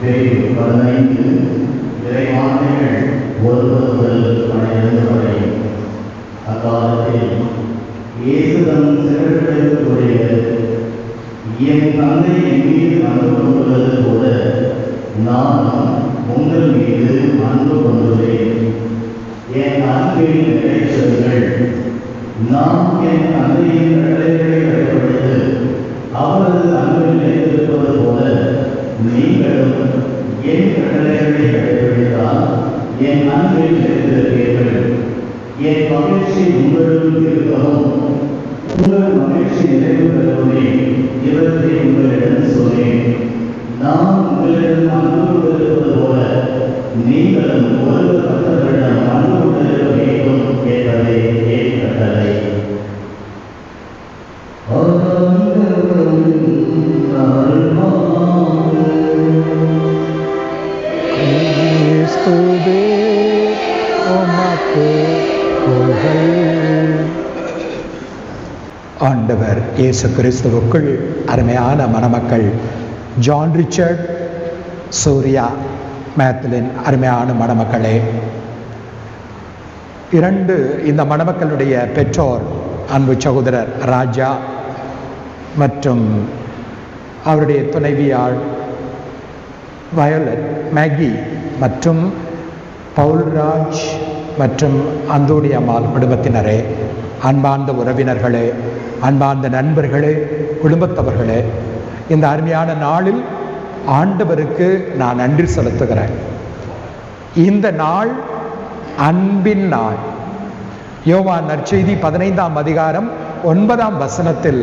15 இறைவார்த்தைகள் 1 முதல் 12 வரை. அக்காலத்தில் இயேசு தம் சீடர்களுக்கு கூறியது, என் தந்தை என் மீது அன்பு கொண்டுள்ளது போல நானும் உங்கள் மீது அன்பு கொண்டுள்ளேன். என் அன்பில் நிலைத்திருங்கள். நான் என் தந்தையின் கட்டளைகளை கடைபிடித்து அவரது அன்பில் நிலைத்திருப்பது போல நீங்களும் என் கட்டளைகளை கடைபிடித்தால் என் அன்பில் நிலைத்திருப்பீர்கள். என் மகிழ்ச்சி உங்களுள் இருக்கவும் உங்கள் மகிழ்ச்சி நிறைவு பெறவுமே இவற்றை உங்களிடம் சொன்னேன். நான் உங்களிடம் அன்பு கொண்டிருப்பது போல நீங்களும் ஒருவர் மற்றவரிடம் அன்பு கொண்டிருக்க வேண்டும் என்பதே என் கட்டளை. ஆண்டவர் இயேசு கிறிஸ்துவுக்குள் அருமையான மணமக்கள் ஜான் ரிச்சர்ட், சூர்யா, மேத்லின் அருமையான மணமக்களே, இந்த மணமக்களுடைய பெற்றோர் அன்பு சகோதரர் ராஜா மற்றும் அவருடைய துணைவியார் வயோலட், மேகி மற்றும் பவுல்ராஜ் மற்றும் அந்தோணி அம்மாள் குடும்பத்தினரே, அன்பார்ந்த உறவினர்களே, அன்பார்ந்த நண்பர்களே, குடும்பத்தவர்களே, இந்த அருமையான நாளில் ஆண்டவருக்கு நான் நன்றி செலுத்துகிறேன். இந்த நாள் அன்பின் நாள். யோவான் நற்செய்தி 15ஆம் அதிகாரம் 9ஆம் வசனத்தில்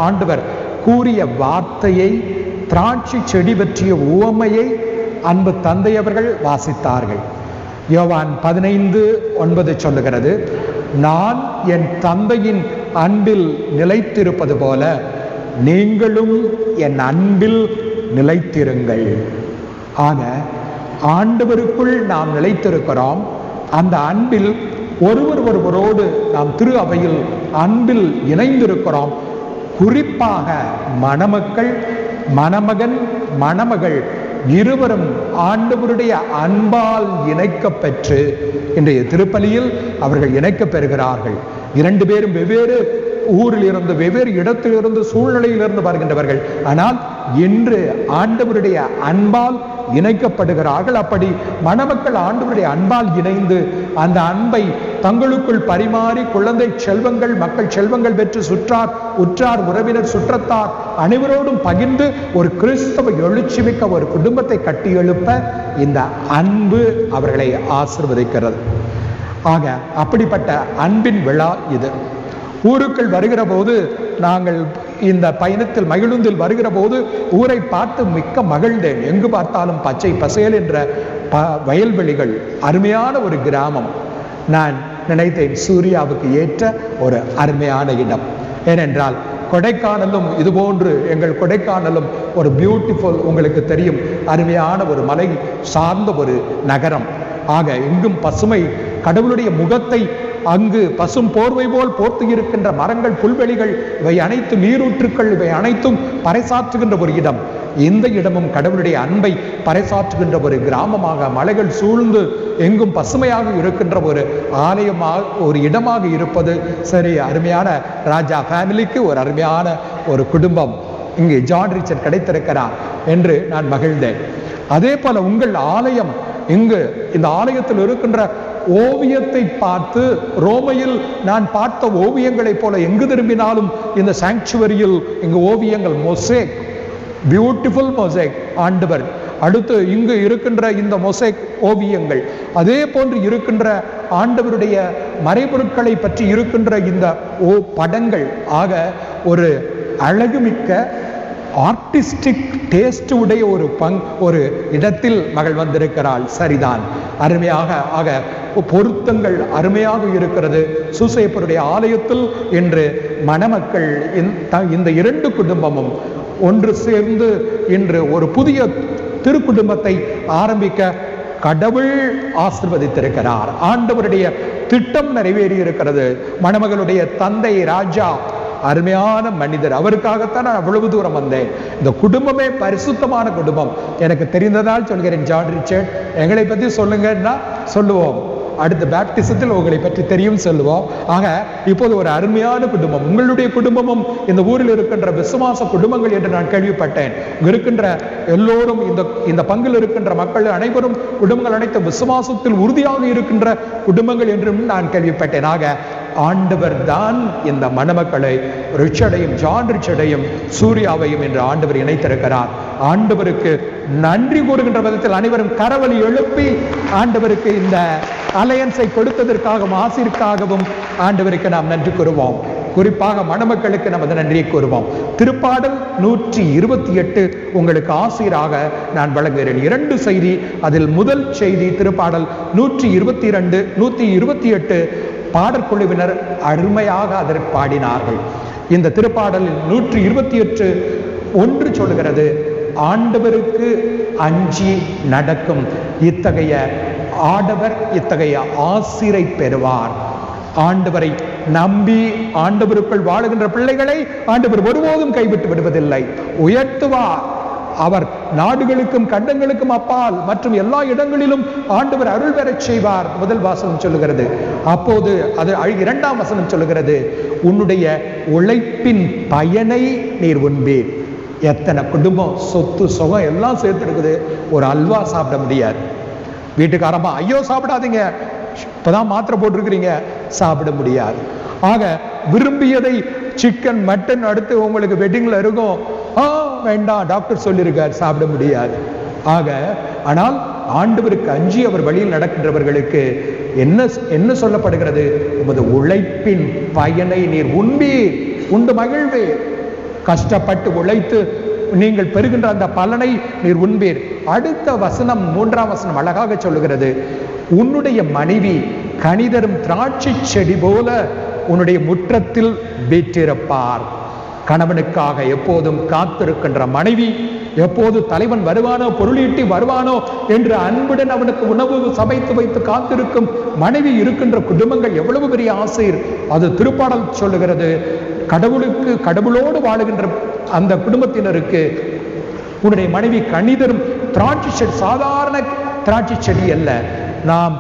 ஆண்டவர் கூறிய வார்த்தையை, திராட்சை செடி பற்றிய உவமையை அன்பு தந்தையவர்கள் வாசித்தார்கள். யோவான் 15:9 சொல்லுகிறது, நான் என் தந்தையின் அன்பில் நிலைத்திருப்பது போல நீங்களும் என் அன்பில் நிலைத்திருங்கள். ஆக ஆண்டவருக்குள் நாம் நிலைத்திருக்கிறோம். அந்த அன்பில் ஒருவரோடு நாம் திரு அவையில் அன்பில் இணைந்திருக்கிறோம். குறிப்பாக மணமக்கள், மணமகன், மணமகள் இருவரும் ஆண்டவருடைய அன்பால் இணைக்கப் பெற்று இன்றைய திருப்பலியில் அவர்கள் இணைக்கப் பெறுகிறார்கள். 2 பேரும் வெவ்வேறு ஊரில் இருந்து, வெவ்வேறு இடத்திலிருந்து, சூழ்நிலையிலிருந்து வருகின்றவர்கள். ஆனால் இன்று ஆண்டவருடைய அன்பால் இணைக்கப்படுகிறார்கள். அப்படி மணமக்கள் ஆண்டவருடைய அன்பால் இணைந்து அந்த அன்பை தங்களுக்குள் பரிமாறி குழந்தை செல்வங்கள், மக்கள் செல்வங்கள் பெற்று உற்றார் உறவினர் சுற்றத்தார் அனைவரோடும் பகிர்ந்து ஒரு கிறிஸ்தவ எழுச்சிமிக்க ஒரு குடும்பத்தை கட்டி எழுப்ப இந்த அன்பு அவர்களை ஆசீர்வதிக்கிறது. ஆக அப்படிப்பட்ட அன்பின் விழா இது. ஊருக்குள் வருகிற போது, நாங்கள் இந்த பயணத்தில் மகிழுந்தில் வருகிற போது ஊரை பார்த்து மிக்க மகிழ்ந்தேன். எங்கு பார்த்தாலும் பச்சை பசேல் என்ற வயல்வெளிகள், அருமையான ஒரு கிராமம். நான் நினைத்தேன், சூர்யாவுக்கு ஏற்ற ஒரு அருமையான இடம். ஏனென்றால் கொடைக்கானலும் இதுபோன்று, எங்கள் கொடைக்கானலும் ஒரு பியூட்டிஃபுல், உங்களுக்கு தெரியும், அருமையான ஒரு மலை சார்ந்த ஒரு நகரம். ஆக எங்கும் பசுமை, கடவுளுடைய முகத்தை அங்கு பசும் போர்வை போல் போர்த்து இருக்கின்ற மரங்கள், புல்வெளிகள், இவை அனைத்தும் நீரூற்றுக்கள், இவை அனைத்தும் பறைசாற்றுகின்ற ஒரு இடம். இந்த இடமும் கடவுளுடைய அன்பை பறைசாற்றுகின்ற ஒரு கிராமமாக, மலைகள் சூழ்ந்து எங்கும் பசுமையாக இருக்கின்ற ஒரு ஆலயமாக, ஒரு இடமாக இருப்பது சரி. அருமையான ராஜா ஃபேமிலிக்கு ஒரு அருமையான ஒரு குடும்பம் இங்கே ஜான் ரிச்சர்ட் கிடைத்திருக்கிறார் என்று நான் மகிழ்ந்தேன். அதே போல உங்கள் ஆலயம், இங்கு இந்த ஆலயத்தில் இருக்கின்ற ஓவியத்தை பார்த்து, ரோமையில் நான் பார்த்த ஓவியங்களைப் போல எங்கு திரும்பினாலும் இந்த சாங்சுவரியில் இங்கு ஓவியங்கள், மொசேக், பியூட்டிஃபுல் மொசேக் ஆண்டவர். அடுத்து இங்கு இருக்கின்ற இந்த மொசேக் ஓவியங்கள், அதே போன்று இருக்கின்ற ஆண்டவருடைய மறைபொருட்களை பற்றி இருக்கின்ற இந்த படங்கள். ஆக ஒரு அழகுமிக்க ஆர்டிஸ்டிக் டேஸ்ட் உடைய ஒரு இடத்தில் மகள் வந்திருக்கிறாள். சரிதான், அருமையாக. ஆக பொருத்தங்கள் அருமையாக இருக்கிறது. சூசையப்பருடைய ஆலயத்தில் இன்று மணமக்கள், இந்த 2 குடும்பமும் ஒன்று சேர்ந்து இன்று ஒரு புதிய திருக்குடும்பத்தை ஆரம்பிக்க கடவுள் ஆசீர்வதித்திருக்கிறார். ஆண்டவருடைய திட்டம் நிறைவேறி இருக்கிறது. மணமகளுடைய தந்தை ராஜா அருமையான மனிதர், அவருக்காகத்தான் நான் அவ்வளவு தூரம் வந்தேன். இந்த குடும்பமே பரிசுத்தமான குடும்பம். எனக்கு தெரிந்ததால் சொல்கிறேன். ஜான் ரிச்சர்ட், எங்களை பற்றி சொல்லுங்கன்னா சொல்லுவோம், அடுத்த பேப்டிசத்தில் உங்களை பற்றி தெரியும் சொல்லுவோம். ஆக இப்போது ஒரு அருமையான குடும்பம், உங்களுடைய குடும்பமும் இந்த ஊரில் இருக்கின்ற விசுவாச குடும்பங்கள் என்று நான் கேள்விப்பட்டேன். இருக்கின்ற எல்லோரும் இந்த பங்கில் இருக்கின்ற மக்கள் அனைவரும் குடும்பங்கள் அனைத்து விசுவாசத்தில் உறுதியாக இருக்கின்ற குடும்பங்கள் என்றும் நான் கேள்விப்பட்டேன். ஆக ஆண்டவர் தான் இந்த மணமக்களை ரிச்சர்டையும் ஜான் ரிச்சர்டையும் சூர்யாவையும் என்று ஆண்டவர் இணைத்திருக்கிறார். ஆண்டவருக்கு நன்றி கூறுகின்ற விதத்தில் அனைவரும் கரவொலி எழுப்பி ஆண்டவருக்கு இந்த அலையன்ஸை கொடுத்ததற்காகவும் ஆசிற்காகவும் ஆண்டவருக்கு நாம் நன்றி கூறுவோம். குறிப்பாக மணமக்களுக்கு நமது நன்றியை கூறுவோம். திருப்பாடல் 128 உங்களுக்கு ஆசிராக நான் வழங்குகிறேன். 2 செய்தி, அதில் முதல் செய்தி திருப்பாடல் 122, 128 பாடற்குழுவினர் அருமையாக அதற்கு பாடினார்கள். இந்த திருப்பாடலில் 128 ஒன்று சொல்கிறது, ஆண்டவருக்கு அஞ்சி நடக்கும் இத்தகைய ஆடவர் இத்தகைய ஆசிரை பெறுவார். ஆண்டவரை நம்பி ஆண்டவருக்குள் வாழுகின்ற பிள்ளைகளை ஆண்டவர் ஒருபோதும் கைவிட்டு விடுவதில்லை, உயர்த்துவார். அவர் நாடுகளுக்கும் கண்டங்களுக்கும் அப்பால் மற்றும் எல்லா இடங்களிலும் ஆண்டவர் அருள் பெறச் செய்வார். முதல் வாசனம் சொல்லுகிறது. அப்போது அது 2ஆம் வசனம் சொல்லுகிறது, உன்னுடைய உழைப்பின் பயனை நீர் உண்பீர். எத்தனை குடும்பம் சொத்து சுகம் எல்லாம் சேர்த்து இருக்குது, ஒரு அல்வா சாப்பிட முடியாது. வீட்டுக்காரமா ஐயோ சாப்பிடாதீங்க, இப்பதான் மாத்திரை போட்டிருக்கிறீங்க, சாப்பிட முடியாது. ஆக விரும்பியதை சிக்கன் மட்டன் அடுத்து உங்களுக்கு வெட்டிங்ல இருக்கும், வேண்டாம் டாக்டர் சொல்லியிருக்கார், சாப்பிட முடியாது. ஆக ஆனால் ஆண்டவருக்கு அஞ்சி அவர் வழியில் நடக்கின்றவர்களுக்கு என்ன சொல்லப்படுகிறது? உமது உழைப்பின் பயனை நீர் உண்பீர், உண்டு மகிழ்வே. கஷ்டப்பட்டு உழைத்து நீங்கள் பெறுகின்ற அந்த பலனை நீர் உண்பீர். அடுத்த வசனம் 3ஆம் வசனம் அழகாக சொல்லுகிறது, உன்னுடைய மனைவி கனிதரும் திராட்சை செடி போல உன்னுடைய முற்றத்தில் வீற்றிருப்பார். கணவனுக்காக எப்போதும் காத்திருக்கின்ற மனைவி, எப்போது தலைவன் வருவானோ பொருளீட்டி வருவானோ என்று அன்புடன் அவனுக்கு உணவு சமைத்து வைத்து காத்திருக்கும் மனைவி இருக்கின்ற குடும்பங்கள் எவ்வளவு பெரிய ஆசை. அது திருப்பாடல் சொல்லுகிறது. கடவுளோடு வாழுகின்ற அந்த குடும்பத்தினருக்கு உன்னுடைய மனைவி கனிதரும் திராட்சை செடி, சாதாரண திராட்சை செடி அல்ல. நாம்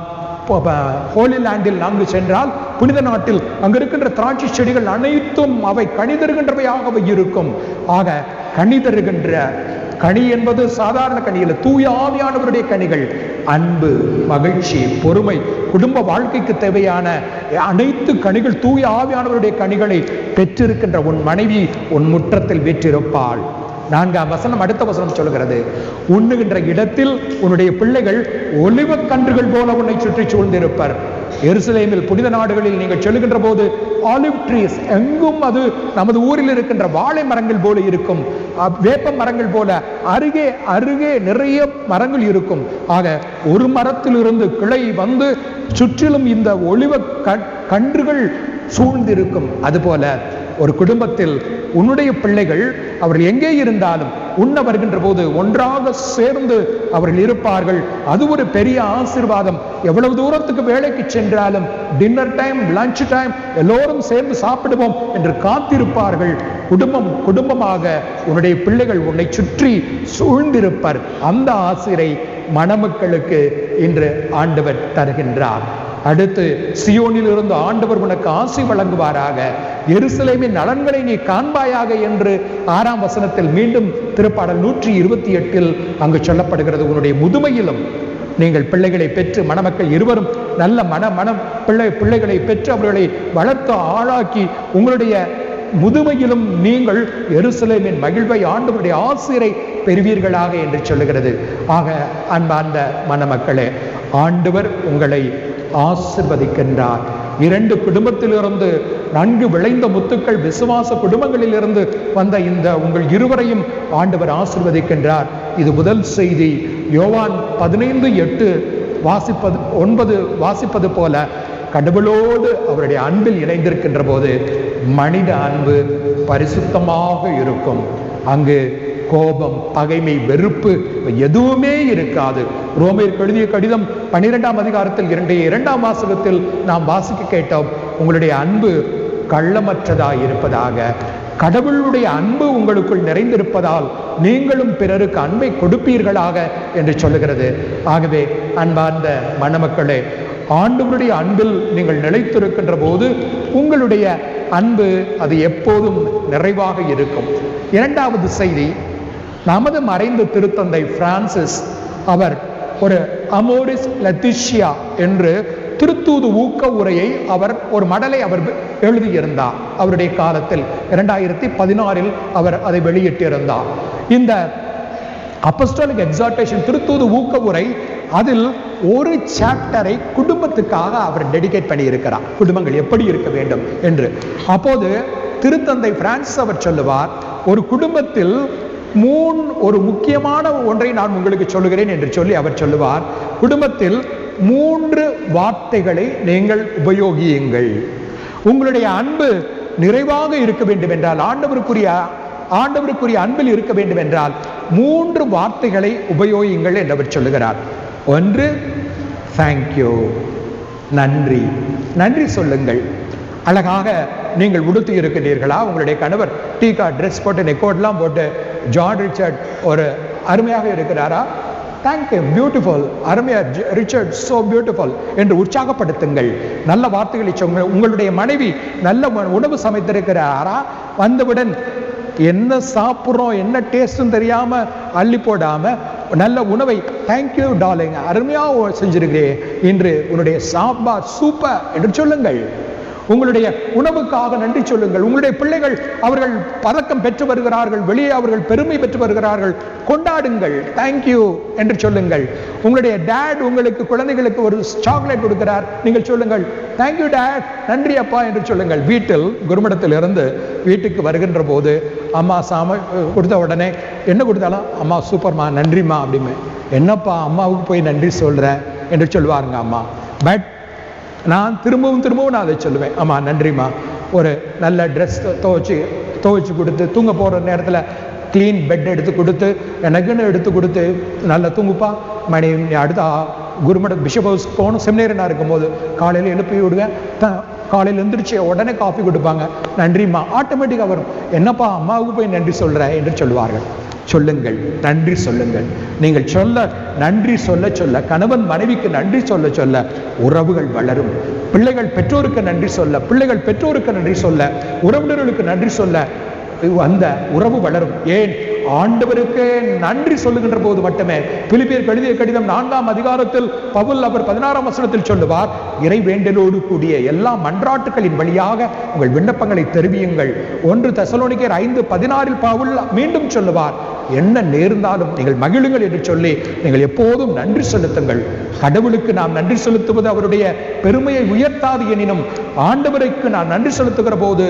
ஹோலி லேண்டில் நாங்கள் சென்றால், புனித நாட்டில் அங்கு இருக்கின்ற திராட்சை செடிகள் அனைத்தும் அவை கனிதருகின்றவையாக இருக்கும். ஆக கனிதருகின்ற கனி என்பது சாதாரண கனி அல்ல, தூய ஆவியானவருடைய கனிகள். அன்பு, மகிழ்ச்சி, பொறுமை, குடும்ப வாழ்க்கைக்கு தேவையான அனைத்து கனிகள், தூய ஆவியானவருடைய கனிகளை பெற்றிருக்கின்ற உன் மனைவி உன் முற்றத்தில் வீற்றிருப்பாள். 4ஆம் வசனம் அடுத்த வசனம் சொல்கிறது, உண்ணுகின்ற இடத்தில் உன்னுடைய பிள்ளைகள் ஒலிவக் கன்றுகள் போல உன்னை சுற்றி சூழ்ந்திருப்பர். எருசலேமில் புனித நாடுகளில் நீங்கள் செல்லுகின்ற போது ஆலிவ் ட்ரீஸ் எங்கும், அது நமது ஊரில் இருக்கின்ற வாழை மரங்கள் போல இருக்கும், வேப்ப மரங்கள் போல அருகே அருகே நிறைய மரங்கள் இருக்கும். ஆக ஒரு மரத்திலிருந்து கிளை வந்து சுற்றிலும் இந்த ஒலிவ கன்றுகள் சூழ்ந்திருக்கும். அதுபோல ஒரு குடும்பத்தில் உன்னுடைய பிள்ளைகள் அவர்கள் எங்கே இருந்தாலும் உண்ண வருகின்ற போது ஒன்றாக சேர்ந்து அவர்கள் இருப்பார்கள். அது ஒரு பெரிய ஆசீர்வாதம். எவ்வளவு தூரத்துக்கு வேலைக்கு சென்றாலும் டின்னர் டைம், லஞ்ச் டைம் எல்லோரும் சேர்ந்து சாப்பிடுவோம் என்று காத்திருப்பார்கள். குடும்பமாக உன்னுடைய பிள்ளைகள் உன்னை சுற்றி சூழ்ந்திருப்பார். அந்த ஆசிரை மணமக்களுக்கு இன்று ஆண்டவர் தருகின்றார். அடுத்து, சியோனில் இருந்து ஆண்டவர் உனக்கு ஆசி வழங்குவாராக, எருசலேமின் நலன்களை நீ காண்பாயாக என்று 6ஆம் வசனத்தில் மீண்டும் திருப்பாடல் 128 அங்கு சொல்லப்படுகிறது. உன்னுடைய முதுமையிலும் நீங்கள் பிள்ளைகளை பெற்று, மணமக்கள் இருவரும் நல்ல பிள்ளைகளை பெற்று அவர்களை வளர்த்து ஆளாக்கி, உங்களுடைய முதுமையிலும் நீங்கள் எருசலேமின் மகிழ்வை, ஆண்டவருடைய ஆசிரை பெறுவீர்களாக என்று சொல்லுகிறது. ஆக அன்பார்ந்த மணமக்களே, ஆண்டவர் உங்களை ஆசிர்வதிக்கின்றார். 2 குடும்பத்திலிருந்து நன்கு விளைந்த முத்துக்கள், விசுவாச குடும்பங்களிலிருந்து வந்த இந்த உங்கள் இருவரையும் ஆண்டவர் ஆசிர்வதிக்கின்றார். இது முதல் செய்தி. யோவான் 15:8 வாசிப்பது போல கடவுளோடு அவருடைய அன்பில் இணைந்திருக்கின்ற போது மனித அன்பு பரிசுத்தமாக இருக்கும். அங்கு கோபம், பகைமை, வெறுப்பு எதுவுமே இருக்காது. ரோமேயருக்கு எழுதிய கடிதம் 12ஆம் அதிகாரத்தில் 2ஆம் வாசகத்தில் நாம் வாசிக்க கேட்டோம். உங்களுடைய அன்பு கள்ளமற்றதாய் இருப்பதாக. கடவுளுடைய அன்பு உங்களுக்குள் நிறைந்திருப்பதால் நீங்களும் பிறருக்கு அன்பை கொடுப்பீர்களாக என்று சொல்லுகிறது. ஆகவே அன்பார்ந்த மணமக்களே, ஆண்டவருடைய அன்பில் நீங்கள் நிலைத்திருக்கின்ற போது உங்களுடைய அன்பு அது எப்போதும் நிறைவாக இருக்கும். இரண்டாவது செய்தி, நமது மறைந்த திருத்தந்தை பிரான்சிஸ் அவர் ஒரு அமோரிஸ் லெத்திஷியா என்று திருத்தூது ஊக்க உரையை அவர் ஒரு மடலை அவர் எழுதியிருந்தார். அவருடைய காலத்தில் 2016 அவர் அதை வெளியிட்டிருந்தார். இந்த அப்போஸ்டலிக் எக்ஸார்டேஷன் திருத்தூது ஊக்க உரை, அதில் ஒரு சாப்டரை குடும்பத்துக்காக அவர் டெடிகேட் பண்ணி இருக்கிறார், குடும்பங்கள் எப்படி இருக்க வேண்டும் என்று. அப்போது திருத்தந்தை பிரான்சிஸ் அவர் சொல்லுவார், ஒரு குடும்பத்தில் ஒரு முக்கியமான ஒன்றை நான் உங்களுக்கு சொல்லுகிறேன் என்று சொல்லி அவர் சொல்லுவார், குடும்பத்தில் 3 வார்த்தைகளை நீங்கள் உபயோகியுங்கள். உங்களுடைய அன்பு நிறைவாக இருக்க வேண்டும் என்றால், ஆண்டவருக்குரிய அன்பில் இருக்க வேண்டும் என்றால் 3 வார்த்தைகளை உபயோகியுங்கள் என்று அவர் சொல்லுகிறார். ஒன்று, தேங்க்யூ, நன்றி. நன்றி சொல்லுங்கள். அழகாக நீங்கள் உடுத்தி இருக்கிறீர்களா? உங்களுடைய கணவர் டீகா ட்ரெஸ் போட்டு நெக்கோட்லாம் போட்டு ஜான் ரிச்சர்ட் ஒரு அருமையாக இருக்கிறாரா? தேங்க்யூ, பியூட்டிஃபுல், அருமையா ரிச்சர்ட், சோ பியூட்டிஃபுல் என்று உற்சாகப்படுத்துங்கள். நல்ல வார்த்தைகளை சொல்லுங்கள். உங்களுடைய மனைவி நல்ல உணவு சமைத்திருக்கிறாரா? வந்தவுடன் என்ன சாப்பிட்றோம், என்ன டேஸ்ட்டும் தெரியாம அள்ளி போடாம நல்ல உணவை, தேங்க்யூ டார்லிங், அருமையா செஞ்சிருக்கிறேன் இன்று, உன்னுடைய சாம்பார் சூப்பர் என்று சொல்லுங்கள். உங்களுடைய உணவுக்காக நன்றி சொல்லுங்கள். உங்களுடைய பிள்ளைகள் அவர்கள் பதக்கம் பெற்று வருகிறார்கள், வெளியே அவர்கள் பெருமை பெற்று வருகிறார்கள், கொண்டாடுங்கள், தேங்க்யூ என்று சொல்லுங்கள். உங்களுடைய டேட் உங்களுக்கு குழந்தைகளுக்கு ஒரு சாக்லேட் கொடுக்கிறார், நீங்கள் சொல்லுங்கள், தேங்க்யூ டேட், நன்றி அப்பா என்று சொல்லுங்கள். வீட்டில் குருமடத்தில் இருந்து வீட்டுக்கு வருகின்ற போது அம்மா கொடுத்த உடனே என்ன கொடுத்தாலும் அம்மா சூப்பர்மா, நன்றிம்மா அப்படிமே. என்னப்பா அம்மாவுக்கு போய் நன்றி சொல்ற என்று சொல்லுவாருங்க அம்மா. பட் நான் திரும்பவும் நான் அதை சொல்லுவேன், அம்மா நன்றிம்மா, ஒரு நல்ல ட்ரெஸ் துவைச்சு கொடுத்து, தூங்க போகிற நேரத்தில் க்ளீன் பெட் எடுத்து கொடுத்து, எனக்குன்னு எடுத்து கொடுத்து, நல்லா தூங்குப்பா மணி, அடுத்த குருமட பிஷப் ஹவுஸ் போகணும், செமினேரி இருக்கும்போது காலையில் எழுப்பி விடுவேன், காலையில் எழுந்திரிச்சு உடனே காஃபி கொடுப்பாங்க, நன்றிம்மா, ஆட்டோமேட்டிக்காக வரும். என்னப்பா அம்மாவுக்கு போய் நன்றி சொல்கிற என்று சொல்லுவார்கள். சொல்லுங்கள், நன்றி சொல்லுங்கள். நீங்கள் நன்றி சொல்ல கணவன் மனைவிக்கு நன்றி சொல்ல உறவுகள் வளரும். பிள்ளைகள் பெற்றோருக்கு நன்றி சொல்ல, பிள்ளைகள் பெற்றோருக்கு நன்றி சொல்ல, உறவினர்களுக்கு நன்றி சொல்ல அந்த உறவு வளரும். ஏன்? ஆண்டவருக்கு நன்றி சொல்லுகின்ற போது மட்டுமே. பிலிப்பியர் எழுதிய கடிதம் 4ஆம் அதிகாரத்தில் பவுல் அவர் 16ஆம் வசனத்தில் சொல்லுவார், இறை வேண்டலோடு கூடிய எல்லா மன்றாட்டுகளின் வழியாக உங்கள் விண்ணப்பங்களை தெரிவியுங்கள். 1 தெசலோனிக்கேயர் 5:16 பவுல் மீண்டும் சொல்லுவார், என்ன நேர்ந்தாலும் நீங்கள் மகிழுங்கள் என்று சொல்லி நீங்கள் எப்போதும் நன்றி செலுத்துங்கள். கடவுளுக்கு நாம் நன்றி செலுத்துவது அவருடைய பெருமையை உயர்த்தாது எனினும், ஆண்டவருக்கு நாம் நன்றி செலுத்துகிற போது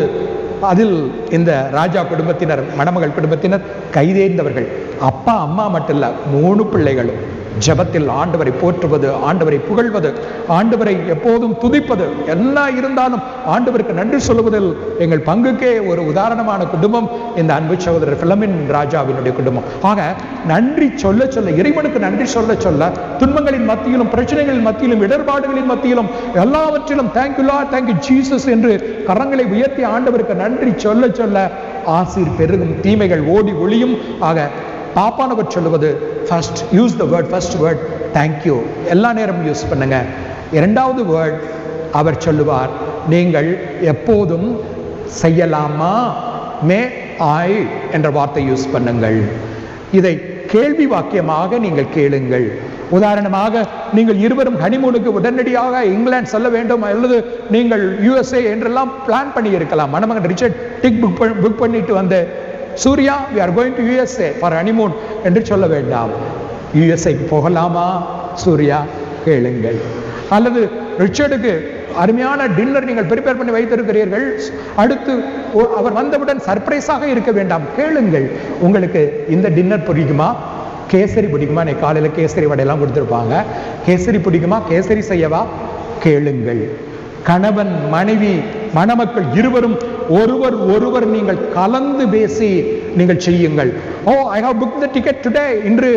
அதில் இந்த ராஜா குடும்பத்தினர், மணமகள் குடும்பத்தினர் கைதேர்ந்தவர்கள். அப்பா அம்மா மட்டும் இல்ல, 3 பிள்ளைகளும் ஜெபத்தில் ஆண்டவரை போற்றுவது, ஆண்டவரை புகழ்வது, ஆண்டவரை எப்போதும் துதிப்பது, எல்லாம் இருந்தாலும் ஆண்டவருக்கு நன்றி சொல்லுவதில் எங்கள் பங்குக்கே ஒரு உதாரணமான குடும்பம் இந்த அன்பு சகோதரர் பிலமின் ராஜாவினுடைய குடும்பம். ஆக நன்றி சொல்ல இறைவனுக்கு நன்றி சொல்ல துன்பங்களின் மத்தியிலும், பிரச்சனைகளின் மத்தியிலும், இடர்பாடுகளின் மத்தியிலும், எல்லாவற்றிலும் தேங்க்யூ லார்ட், தேங்க்யூ ஜீசஸ் என்று கரங்களை உயர்த்தி ஆண்டவருக்கு நன்றி சொல்ல ஆசீர் பெருகும், தீமைகள் ஓடி ஒளியும். ஆக பாப்பானவர் சொல்லுவது, first use the word, first word thank you, எல்லா நேரமும் யூஸ் பண்ணுங்க. 2வது வேர்ட் அவர் சொல்லுவார், நீங்கள் எப்போதும் செய்யலாமா, மே ஐ என்ற வார்த்தை யூஸ் பண்ணுங்கள். இதை கேள்வி வாக்கியமாக நீங்கள் கேளுங்கள். உதாரணமாக நீங்கள் இருவரும் ஹனிமூனுக்கு உடனடியாக இங்கிலாந்து செல்ல வேண்டும், அல்லது நீங்கள் USA என்றெல்லாம் பிளான் பண்ணி இருக்கலாம். மணமகன் ரிச்சர்ட் டிக் புக் பண்ணிட்டு வந்து, Surya we are going to USA for honeymoon என்று சொல்ல வேண்டாம். USA போகலாமா சூர்யா கேளுங்கள். அல்லது ரிச்சர்டுக்கு அருமையான டின்னர் நீங்கள் ப்ரிப்பேர் பண்ணி வைத்திருக்கிறீர்கள், அடுத்து அவர் வந்தவுடன் சர்ப்ரைஸாக இருக்க வேண்டாம், கேளுங்கள். உங்களுக்கு இந்த டின்னர் பிடிக்குமா, கேசரி பிடிக்குமா, நீ காலையில் கேசரி வடையெல்லாம் கொடுத்துருப்பாங்க, கேசரி பிடிக்குமா, கேசரி செய்யவா, கேளுங்கள். கணவன் மனைவி மணமக்கள் இருவரும் ஒருவர் நீங்கள் கலந்து பேசி நீங்கள் செய்யுங்கள். I have booked the ticket today, இன்று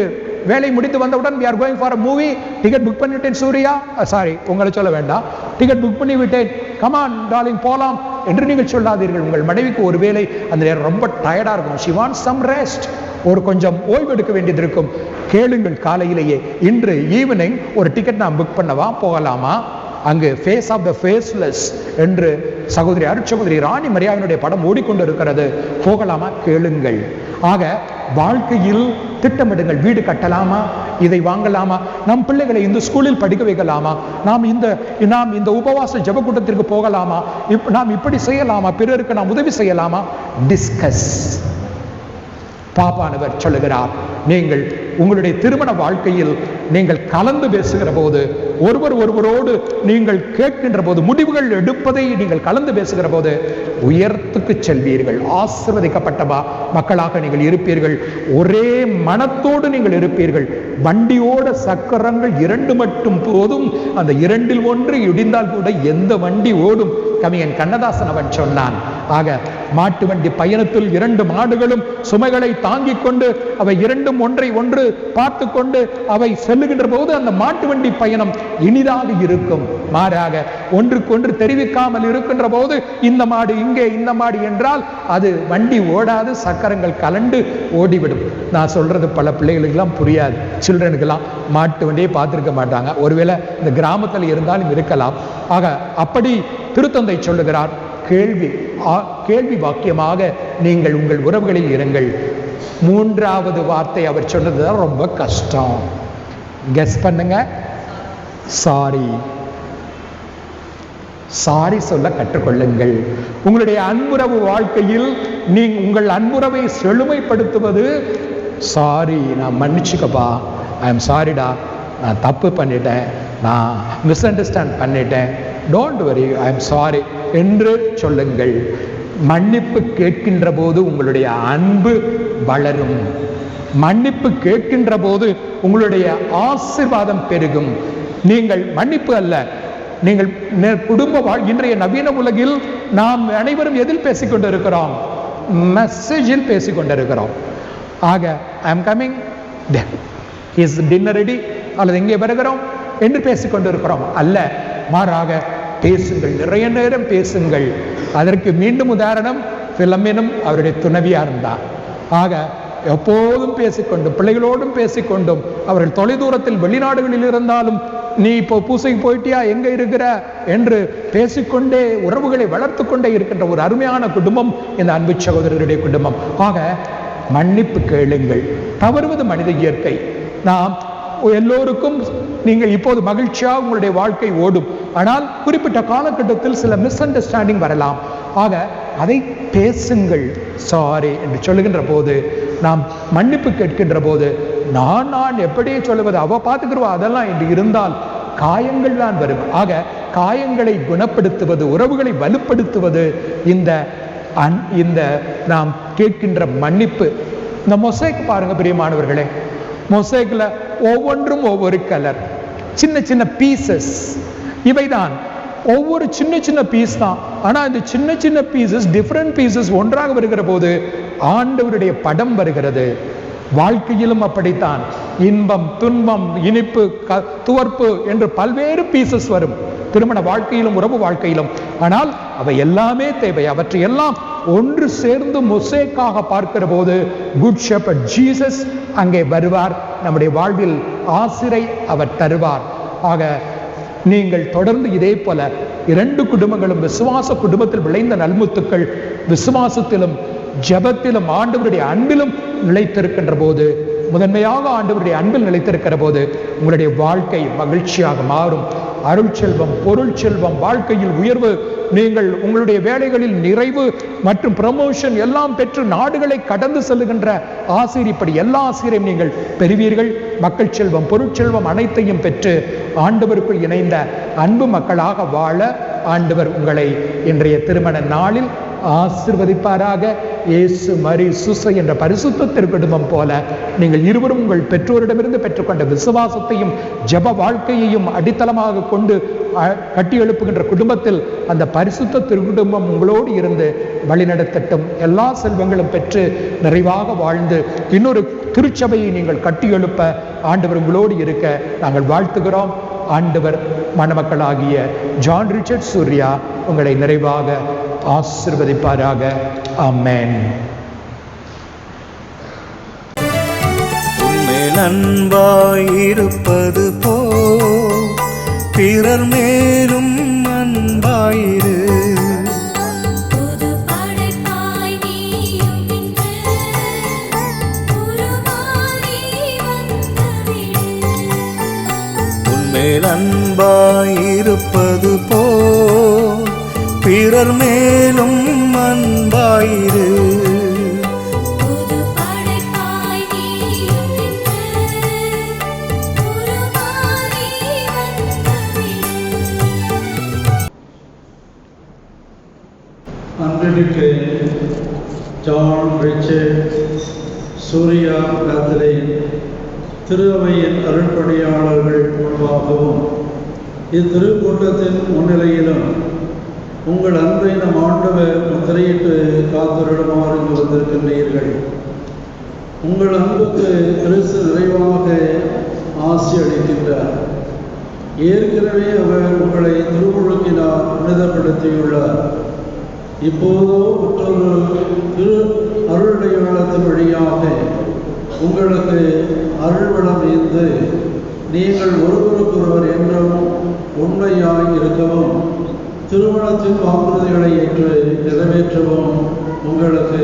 வேலை முடித்து வந்தவுடன் we are going for a movie, ticket book பண்ணிவிட்டேன் சூர்யா, சாரி உங்களை சொல்ல வேண்டாம், டிக்கெட் புக் பண்ணி விட்டேன், come on darling போலாம் என்று நீங்கள் சொல்லாதீர்கள். உங்கள் மனைவிக்கு ஒருவேளை அந்த நேரம் ரொம்ப டயர்டா இருக்கும், she wants some rest, ஒரு கொஞ்சம் ஓய்வு எடுக்க வேண்டியது இருக்கும். கேளுங்கள் காலையிலேயே, இன்று ஈவினிங் ஒரு டிக்கெட் நான் புக் பண்ணவா, போகலாமா, அங்கு ஃபேஸ் ஆஃப் த ஃபேஸ்லெஸ் என்று சகோதரி அருட்சகோதரி ராணி மரியாவினுடைய படம் ஓடிக்கொண்டு இருக்கிறது, போகலாமா, கேளுங்கள். ஆக வாழ்க்கையில் திட்டமிடுங்கள். வீடு கட்டலாமா, இதை வாங்கலாமா, நம் பிள்ளைகளை இந்த ஸ்கூலில் படிக்க வைக்கலாமா, நாம் இந்த உபவாச ஜெப கூட்டத்திற்கு போகலாமா, நாம் இப்படி செய்யலாமா, பிறருக்கு நாம் உதவி செய்யலாமா, டிஸ்கஸ். பாப்பானவர் சொல்லுகிறார், நீங்கள் உங்களுடைய திருமண வாழ்க்கையில் நீங்கள் கலந்து பேசுகிற போது, ஒருவரோடு நீங்கள் கேட்கின்ற போது, முடிவுகள் எடுப்பதை நீங்கள் கலந்து பேசுகிற போது உயரத்துக்கு செல்வீர்கள். ஆசீர்வதிக்கப்பட்ட மக்களாக நீங்கள் இருப்பீர்கள். ஒரே மனத்தோடு நீங்கள் இருப்பீர்கள். வண்டியோட சக்கரங்கள் 2 மட்டும் போதும், அந்த 2இல் 1 இடிந்தால் கூட எந்த வண்டி ஓடும்? கவிஞன் கண்ணதாசன் அவன் சொன்னான். ஆக மாட்டு வண்டி பயணத்தில் 2 மாடுகளும் சுமைகளை தாங்கிக் கொண்டு அவை 2ம் ஒன்றை ஒன்று பார்த்து கொண்டு அவை செல்லுகின்ற போது அந்த மாட்டு வண்டி பயணம் இனிதாக இருக்கும். மாறாக ஒன்றுக்கொன்று தெரிவிக்காமல் இருக்கின்ற போது இந்த மாடு இங்கே, இந்த மாடு என்றால் அது வண்டி ஓடாது, சக்கரங்கள் கலண்டு ஓடிவிடும். நான் சொல்றது பல பிள்ளைகளுக்கெல்லாம் புரியாது, சில்ட்ரனுக்கெல்லாம் மாட்டு வண்டியை பார்த்துருக்க மாட்டாங்க. ஒருவேளை இந்த கிராமத்தில் இருந்தாலும் இருக்கலாம். ஆக அப்படி திருத்தந்தை சொல்லுகிறார், கேள்வி வாக்கியமாக நீங்கள் உங்கள் உறவுகளில் இருங்கள். 3வது வார்த்தை அவர் சொன்னதுதான் ரொம்ப கஷ்டம். கெஸ் பண்ணுங்க. சாரி. சாரி சொல்ல கற்றுக்கொள்ளுங்கள். உங்களுடைய அன்புறவு வாழ்க்கையில் உங்கள் அன்புறவை செழுமைப்படுத்துவது சாரி, நான் மன்னிச்சுக்கப்பா, ஐ எம் சாரிடா, நான் தப்பு பண்ணிட்டேன், நான் மிஸ் அண்டர்ஸ்டாண்ட் பண்ணிட்டேன், don't worry, I am sorry என்று சொல்லுங்கள். மன்னிப்பு கேட்கின்ற போது உங்களுடைய அன்பு வளரும். மன்னிப்பு கேட்கின்ற போது உங்களுடைய ஆசீர்வாதம் பெருகும். நீங்கள் மன்னிப்பு அல்ல, நீங்கள் இன்றைய நவீன உலகில் நாம் அனைவரும் எதில் பேசிக்கொண்டிருக்கிறோம்? மெசேஜில் பேசிக்கொண்டிருக்கிறோம். ஆக I am coming, is dinner ready, அல்லது எங்கே வருகிறோம் என்று பேசிக்கொண்டிருக்கிறோம் அல்ல. மாறாக பேசுங்கள், நிறைய நேரம் பேசுங்கள். அதற்கு மீண்டும் உதாரணம் பிலோமினும் அவருடைய துணைவியார் தான். ஆக எப்போதும் பேசிக்கொண்டும் பிள்ளைகளோடும் பேசிக்கொண்டும், அவர்கள் தொலைதூரத்தில் வெளிநாடுகளில் இருந்தாலும், நீ இப்போ பூசைக்கு போயிட்டியா, எங்க இருக்கிற என்று பேசிக்கொண்டே உறவுகளை வளர்த்து கொண்டே இருக்கின்ற ஒரு அருமையான குடும்பம் இந்த அன்பு சகோதரருடைய குடும்பம். ஆக மன்னிப்பு கேளுங்கள். தவறுவது மனித இயற்கை. நாம் எல்லோருக்கும் நீங்கள் இப்போது மகிழ்ச்சியாக உங்களுடைய வாழ்க்கை ஓடும். ஆனால் குறிப்பிட்ட காலகட்டத்தில் சில மிஸ் அண்டர்ஸ்டாண்டிங் வரலாம். ஆக அதை பேசுங்கள். சாரி என்று சொல்லுகின்ற போது, நாம் மன்னிப்பு கேட்கின்ற போது, நான் எப்படியே சொல்லுவது, அவ பார்த்துக்கிறவா அதெல்லாம் என்று இருந்தால் காயங்கள் தான் வரும். ஆக காயங்களை குணப்படுத்துவது, உறவுகளை வலுப்படுத்துவது இந்த நாம் கேட்கின்ற மன்னிப்பு. இந்த மொசைக் பாருங்க பிரியமானவர்களே, மொசைக்ல ஒவ்வொன்றும் ஒவ்வொரு கலர், சின்ன சின்ன பீசஸ். இவைதான் ஒவ்வொரு சின்ன சின்ன பீஸ் தான். ஆனா இந்த சின்ன சின்ன பீசஸ், டிஃபரெண்ட் பீசஸ் ஒன்றாக வருகிற போது ஆண்டவருடைய படம் வருகிறது. வாழ்க்கையிலும் அப்படித்தான். இன்பம், துன்பம், இனிப்பு, துவர்ப்பு என்று பல்வேறு பீசஸ் வரும். திருமண வாழ்க்கையிலும் உறவு வாழ்க்கையிலும். ஆனால் அவை எல்லாமே தேவை. அவற்றை எல்லாம் ஒன்று சேர்ந்து மொசைக்காக பார்க்கிற போது குட் ஷெப்பர்ட் ஜீசஸ் அங்கே வருவார். நம்முடைய வாழ்வில் ஆசிரை அவர் தருவார். ஆக நீங்கள் தொடர்ந்து இதே போல 2 குடும்பங்களும் விசுவாச குடும்பத்தில் விளைந்த நல்முத்துக்கள், விசுவாசத்திலும் ஜெபத்திலும் ஆண்டவருடைய அன்பிலும் நிலைத்திருக்கின்ற போது, முதன்மையாக ஆண்டவருடைய அன்பில் நிலைத்திருக்கிற போது உங்களுடைய வாழ்க்கை மகிழ்ச்சியாக மாறும். அருள் செல்வம், பொருள் செல்வம், வாழ்க்கையில் உயர்வு, நீங்கள் உங்களுடைய வேலைகளில் நிறைவு மற்றும் ப்ரமோஷன் எல்லாம் பெற்று நாடுகளை கடந்து செல்லுகின்ற ஆசிரியர், இப்படி எல்லா ஆசிரியரையும் நீங்கள் பெறுவீர்கள். மக்கள் செல்வம், பொருட்செல்வம் அனைத்தையும் பெற்று ஆண்டவருக்குள் இணைந்த அன்பு மக்களாக வாழ ஆண்டவர் உங்களை இன்றைய திருமண நாளில் ஆசீர்வதிப்பாராக. இயேசு மரி சுசை என்ற பரிசுத்த திருக்குடும்பம் போல நீங்கள் இருவரும் உங்கள் பெற்றோரிடமிருந்து பெற்றுக்கொண்ட விசுவாசத்தையும் ஜெப வாழ்க்கையையும் அடித்தளமாக கொண்டு கட்டி எழுப்புகின்ற குடும்பத்தில் அந்த பரிசுத்த திருக்குடும்பம் உங்களோடு இருந்து வழிநடத்தட்டும். எல்லா செல்வங்களும் பெற்று நிறைவாக வாழ்ந்து இன்னொரு திருச்சபையை நீங்கள் கட்டி எழுப்ப ஆண்டவர் உங்களோடு இருக்க நாங்கள் வாழ்த்துகிறோம். ஆண்டவர் மணமக்களாகிய ஜான் ரிச்சர்ட் சூர்யா உங்களை நிறைவாக ஆசீர்வதிப்பாராக. ஆமென். உன்மேல் அன்பாயிருப்பது போ பிறர் மேலும் அன்பாயிரு. உன்மேல் அன்பாயிருப்பது போ பிறர் மேலும் அன்பாயிரு. அன்றைக்கு ஜான் ரிச்சர்ட், சூர்யா கேத்தரின் திருஅவையின் அருட்பணியாளர்கள் முன்பாகவும் இத்திருக்கூட்டத்தின் முன்னிலையிலும் உங்கள் அன்பை நம் ஆண்டவர் முத்திரையிட்டு காத்தருளுமாறு இங்கு வந்திருக்கின்றீர்கள். உங்கள் அன்புக்கு கிறிஸ்து நிறைவாக ஆசி அளிக்கின்றார். ஏற்கனவே அவர் உங்களை திருமுழுக்கினால் புனிதப்படுத்தியுள்ளார். இப்போதோ மற்றொரு திரு அருளடையாளத்தின் வழியாக உங்களுக்கு அருள்வளம் ஈந்து நீங்கள் ஒருவருக்கொருவர் என்றும் உண்மையாய் இருக்கவும் திருமணத்தின் வாக்குறுதிகளை ஏற்று நிறைவேற்றவும் உங்களுக்கு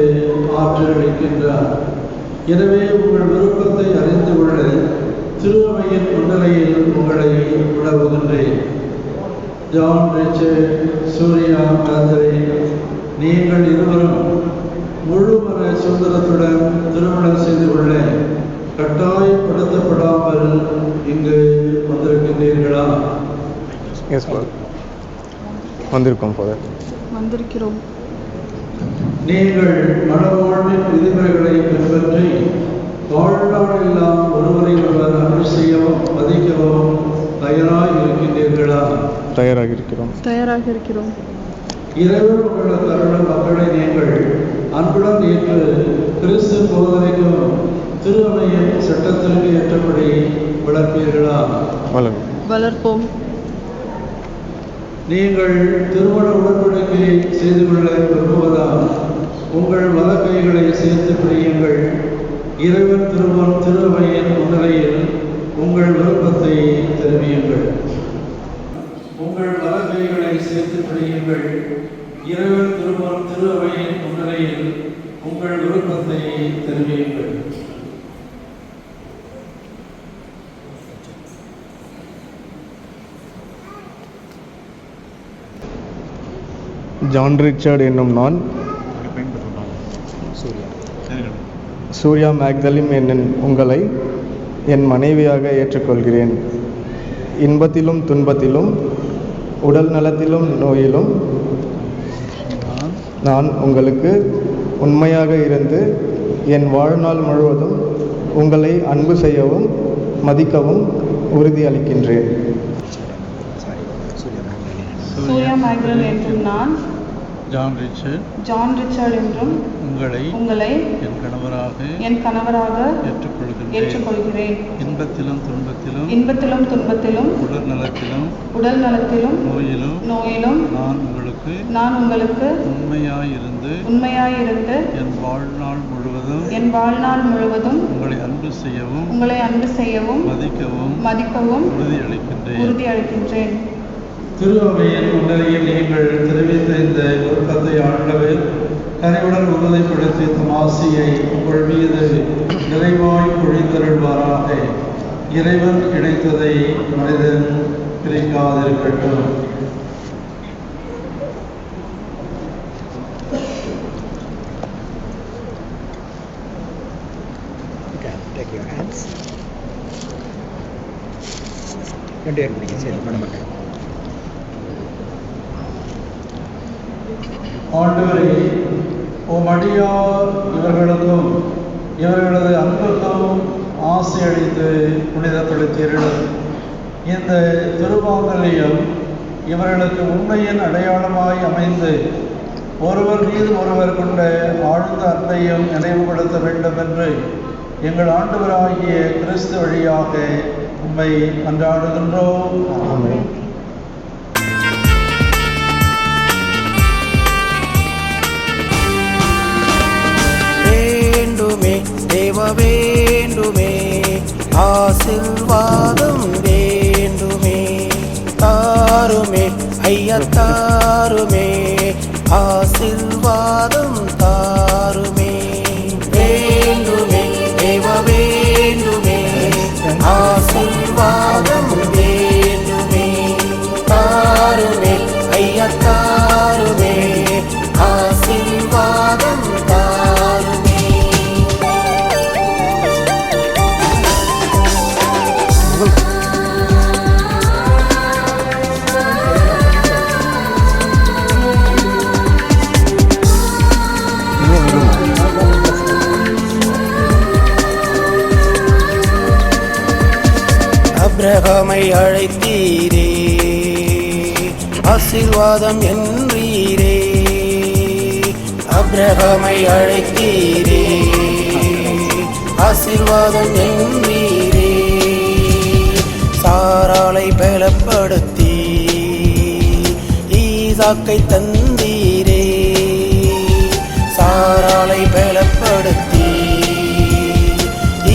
ஆற்றல் அளிக்கின்றார். எனவே உங்கள் விருப்பத்தை அறிந்து கொள்ள திருவையின் முன்னிலையில் உங்களை விடவுகின்றேன். ஜான் ரிச்சர்ட், சூர்யா கேத்தரின், நீங்கள் இருவரும் முழுமன சுதந்திரத்துடன் திருமணம் செய்து கொள்ள கட்டாயப்படுத்தப்படாமல் இங்கு வந்திருக்கின்றீர்களா? வந்திருக்கிறோம். நீங்கள் மனவாழ்வின் விதிமுறைகளை பின்பற்றி வாழ்நாளெல்லாம் ஒருவரை ஒருவர் அன்பு செய்யவும் மதிக்கவும் தயாராக இருக்கின்றீர்களா? தயாராக இருக்கிறோம். இறைவன் உங்களுக்கு அருளும் மக்களை நீங்கள் அன்புடன் ஏற்று கிறிஸ்து போதனைக்கும் திருவையின் சட்டத்திற்கு ஏற்றபடி வளர்ப்பீர்களா? வளர்ப்போம். நீங்கள் திருமண உடன்படிக்கை செய்து கொள்ள விரும்புவதால் உங்கள் வலக்கைகளை சேர்த்து பிடியுங்கள். இறைவன் திருவையின் முன்னிலையில் உங்கள் விருப்பத்தை தெரிவியுங்கள். உங்கள் வலக்கைகளை சேர்த்து பிடியுங்கள். இறைவன் திருவையின் முன்னிலையில் உங்கள் விருப்பத்தை தெரிவியுங்கள். ஜான் ரிச்சர்ட் என்னும் நான் சூர்யா மேக்தலிம் என்னும் உங்களை என் மனைவியாக ஏற்றுக்கொள்கிறேன். இன்பத்திலும் துன்பத்திலும் உடல் நலத்திலும் நோயிலும் நான் உங்களுக்கு உண்மையாக இருந்து என் வாழ்நாள் முழுவதும் உங்களை அன்பு செய்யவும் மதிக்கவும் உறுதியளிக்கின்றேன். சூர்யா மேக்தலின் என்றும் நான் ஜான் ரிச்சர்ட் என்றும் உங்களை என் கணவராக ஏற்றுக்கொள்கிறேன். இன்பத்திலும் துன்பத்திலும் உடல் நலத்திலும் நோயிலும் நான் உங்களுக்கு உண்மையாயிருந்து என் வாழ்நாள் முழுவதும் உங்களை அன்பு செய்யவும் மதிக்கவும் உறுதியளிக்கின்றேன். திருவையின் முன்னிலையில் நீங்கள் தெரிவித்த இந்த விருப்பத்தை ஆண்டவர் கனிவுடன் உறுதிப்படுத்தி தம் ஆசியை உங்கள் மீது நிறைவாய் பொழிந்தருள்வாராக. இறைவன் இணைத்ததை மனிதன் பிரிக்காதிருக்கட்டும். ஆண்டவரே, உம் அடியார் இவர்களுக்கும் இவர்களது அன்புக்கும் ஆசை அளித்து புனிதப்படுத்தீர்கள். இந்த திருமாங்கல்யம் இவர்களுக்கு உண்மையின் அடையாளமாய் அமைந்து ஒருவர் மீது ஒருவர் கொண்ட ஆழ்ந்த அன்பையும் நினைவுபடுத்த வேண்டும் என்று எங்கள் ஆண்டவராகிய கிறிஸ்து வழியாக உம்மை மன்றாடுகின்றோம். அப்ரஹாமை அழைத்தீரே, ஆசீர்வாதம் என்றீரே. அப்ரஹாமை அழைத்தீரே, ஆசீர்வாதம் என்றீரே. சாராளை பலப்படுத்தி ஈசாக்கை தந்தீரே. சாராளை பலப்படுத்தி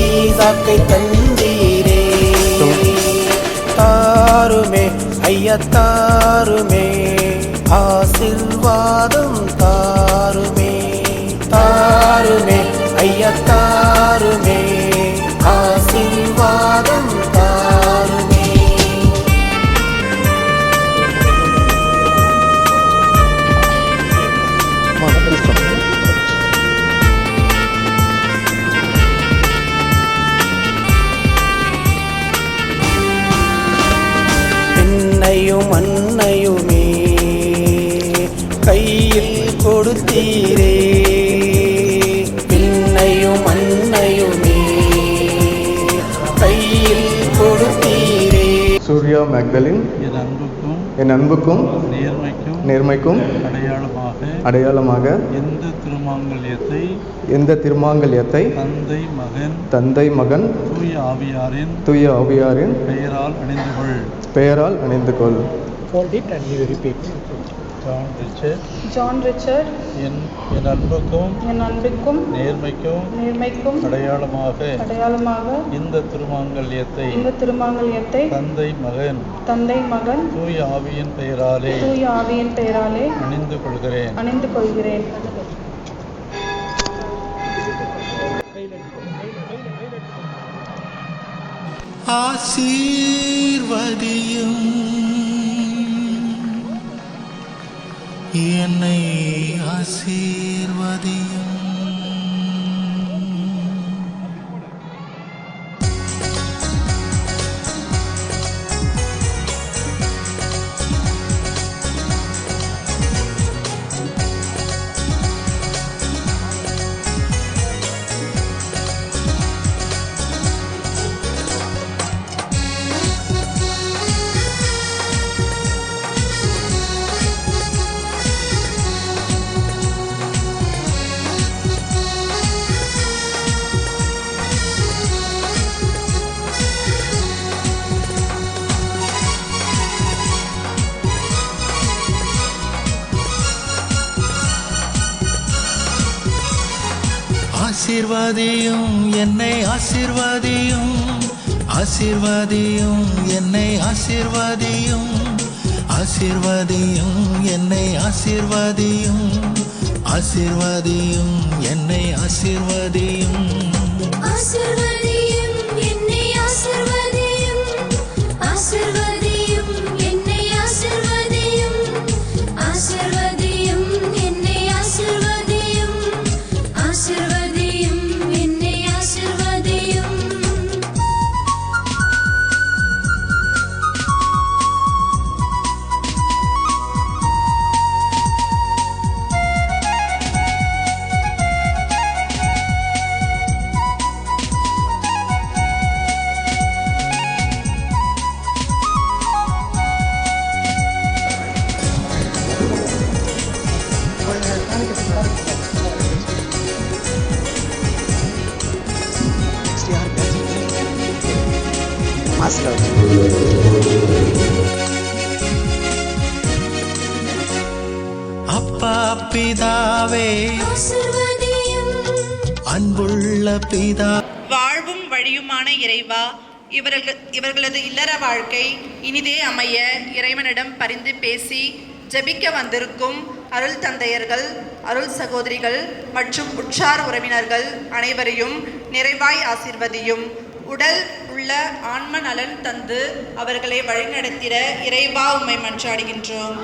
ஈசாக்கை தந்தீரே. தாருமே ஐயா தாருமே, ஆசீர்வாதம் தாருமே. தாருமே ஐயா தாருமே, ஆசீர்வாதம் தாருமே. என்னையும் அன்னையுமே கையில் கொடுத்தீரே. பின்னையும் அன்னையுமே கையில் கொடுத்தீரே. சூர்யா மேக்தலின் என் அன்புக்கும் நேர்மைக்கும் அடையாளமாக எந்த திருமாங்கல்யத்தை தந்தை மகன் தூய ஆவியாரின் பெயரால் அணிந்து கொள். Fold it and you repeat. John Richard என் அன்புக்கும் நேர்மைக்கும் அடையாளமாக இந்த திருமாங்கல்யத்தை தந்தை மகன் தூய ஆவியின் பெயராலே அணிந்து கொள்கிறேன். ஆசீர்வதியும் என்னை ஆசீர்வதியும். ஆசீர்வதியும் என்னை ஆசீர்வதியும், ஆசீர்வதியும் என்னை ஆசீர்வதியும், ஆசீர்வதியும் என்னை ஆசீர்வதியும், ஆசீர்வதியும் என்னை ஆசீர்வதியும். ஆசீர்வதியும் என்னை ஆசீர்வதியும், ஆசீர்வதியும் என்னை ஆசீர்வதியும், ஆசீர்வதியும் என்னை ஆசீர்வதியும், ஆசீர்வதியும் என்னை ஆசீர்வதியும். அப்பா பிதாவே, ஆசீர்வதியும் அன்புள்ள பிதா, வாழ்வும் வழியுமான இறைவா, இவர்களது இல்லற வாழ்க்கை இனிதே அமைய இறைவனிடம் பரிந்து பேசி ஜெபிக்க வந்திருக்கும் அருள் தந்தையர்கள், அருள் சகோதரிகள் மற்றும் உற்றார் உறவினர்கள் அனைவரையும் நிறைவாய் ஆசீர்வதியும். உடல் உள்ள ஆன்ம நலன் தந்து அவர்களை வழிநடத்திட இறைவா உம்மை மன்றாடுகின்றோம்.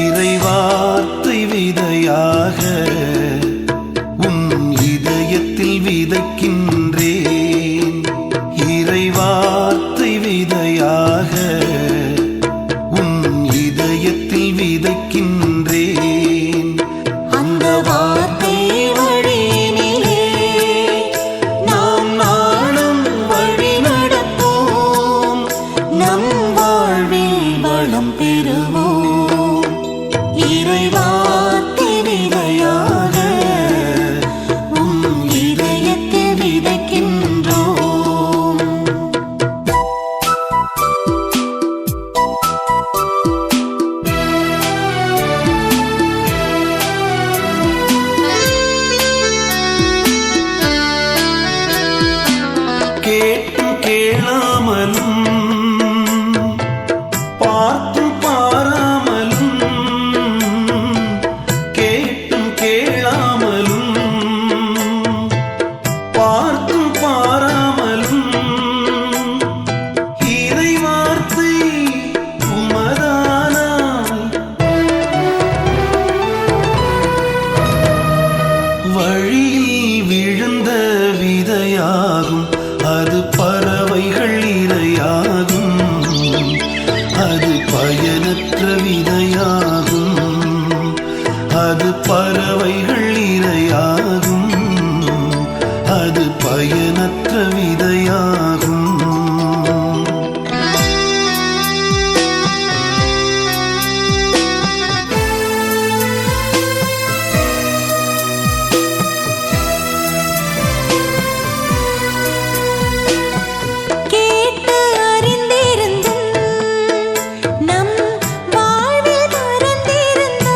இறைவார்த்தை விதையாக உன் இதயத்தில் விதைக்கின்றேன். இறைவார்த்தை விதையாக உன் இதயத்தில் விதைக்கின்றேன். அந்த வார்த்தை வழியினிலே இறைவார்த்தை விதையாக உன் இதயத்தில் விதைக்கின்றோம். கேட்டும் கேளாமலும் பார்த்தும் பாராமலும் கேட்டும் கேளாமலும் பார்த்தும் பாராமலும் இறை வார்த்தை உமதானாய் வழியில் விழுந்த விதையாகும், அது பறவைகள் இரையாகும். அது பயனற்ற விதையாகும், அது பறவைகள் இரையாகும். அது பயனற்ற விதையாகும். கேட்டு அறிந்திருந்தும் நம் வாழ்வில் மறந்திருந்தோம்.